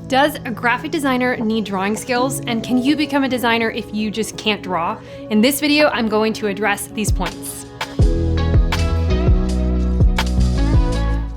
Does a graphic designer need drawing skills, and can you become a designer if you just can't draw? In this video, I'm going to address these points.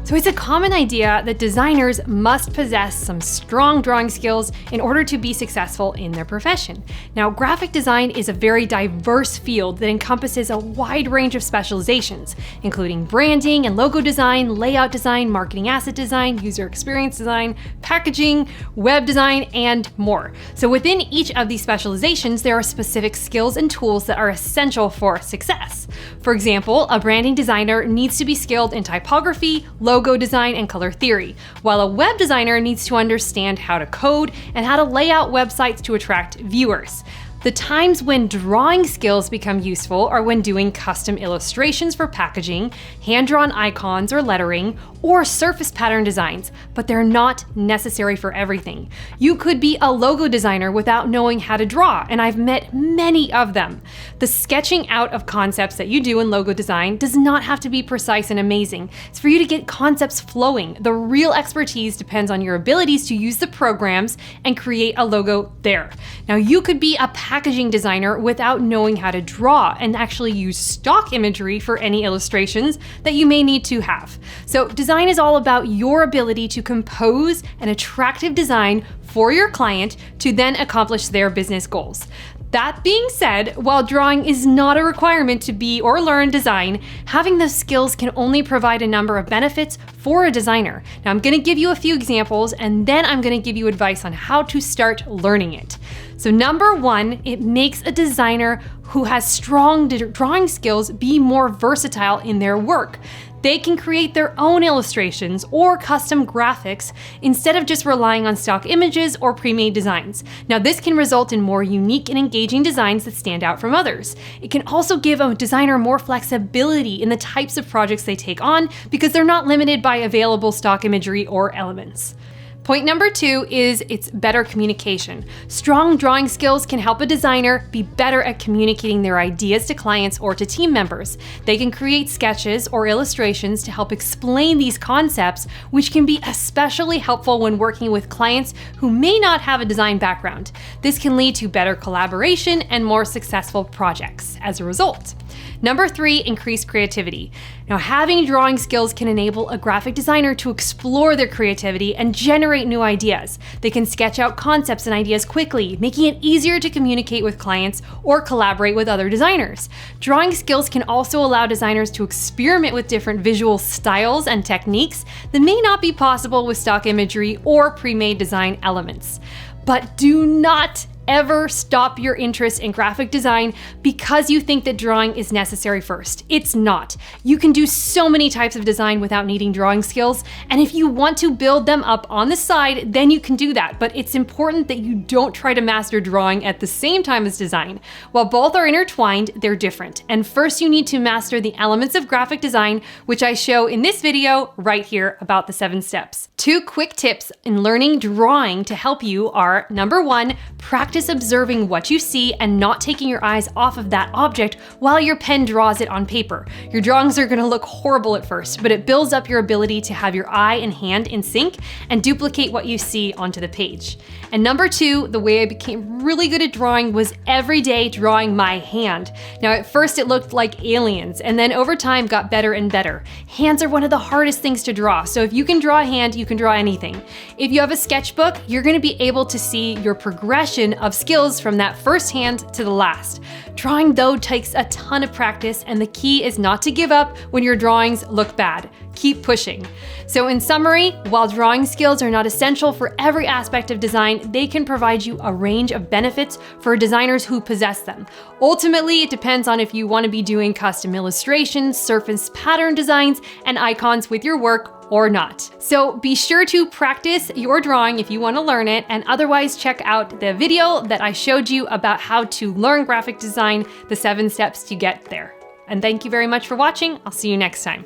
So it's a common idea that designers must possess some strong drawing skills in order to be successful in their profession. Now, graphic design is a very diverse field that encompasses a wide range of specializations, including branding and logo design, layout design, marketing asset design, user experience design, packaging, web design, and more. So within each of these specializations, there are specific skills and tools that are essential for success. For example, a branding designer needs to be skilled in typography, logo design, and color theory, while a web designer needs to understand how to code and how to lay out websites to attract viewers. The times when drawing skills become useful are when doing custom illustrations for packaging, hand-drawn icons or lettering, or surface pattern designs, but they're not necessary for everything. You could be a logo designer without knowing how to draw, and I've met many of them. The sketching out of concepts that you do in logo design does not have to be precise and amazing. It's for you to get concepts flowing. The real expertise depends on your abilities to use the programs and create a logo there. Now, you could be a packaging designer without knowing how to draw and actually use stock imagery for any illustrations that you may need to have. So design is all about your ability to compose an attractive design for your client to then accomplish their business goals. That being said, while drawing is not a requirement to be or learn design, having those skills can only provide a number of benefits for a designer. Now, I'm going to give you a few examples, and then I'm going to give you advice on how to start learning it. So number one, it makes a designer who has strong drawing skills be more versatile in their work. They can create their own illustrations or custom graphics instead of just relying on stock images or pre-made designs. Now, this can result in more unique and engaging designs that stand out from others. It can also give a designer more flexibility in the types of projects they take on because they're not limited by available stock imagery or elements. Point number two is it's better communication. Strong drawing skills can help a designer be better at communicating their ideas to clients or to team members. They can create sketches or illustrations to help explain these concepts, which can be especially helpful when working with clients who may not have a design background. This can lead to better collaboration and more successful projects as a result. Number three, increased creativity. Now, having drawing skills can enable a graphic designer to explore their creativity and generate new ideas. They can sketch out concepts and ideas quickly, making it easier to communicate with clients or collaborate with other designers. Drawing skills can also allow designers to experiment with different visual styles and techniques that may not be possible with stock imagery or pre-made design elements. But do not ever stop your interest in graphic design because you think that drawing is necessary first. It's not. You can do so many types of design without needing drawing skills, and if you want to build them up on the side, then you can do that. But it's important that you don't try to master drawing at the same time as design. While both are intertwined, they're different. And first you need to master the elements of graphic design, which I show in this video right here about the 7 steps. 2 quick tips in learning drawing to help you are, number 1, practice observing what you see and not taking your eyes off of that object while your pen draws it on paper. Your drawings are going to look horrible at first, but it builds up your ability to have your eye and hand in sync and duplicate what you see onto the page. And number 2, the way I became really good at drawing was every day drawing my hand. Now, at first it looked like aliens, and then over time got better and better. Hands are one of the hardest things to draw, so if you can draw a hand, you can draw anything. If you have a sketchbook, you're going to be able to see your progression of skills from that first hand to the last. Drawing, though, takes a ton of practice, and the key is not to give up when your drawings look bad. Keep pushing. So in summary, while drawing skills are not essential for every aspect of design, they can provide you a range of benefits for designers who possess them. Ultimately, it depends on if you want to be doing custom illustrations, surface pattern designs, and icons with your work or not. So be sure to practice your drawing if you want to learn it, and otherwise check out the video that I showed you about how to learn graphic design, the 7 steps to get there. And thank you very much for watching. I'll see you next time.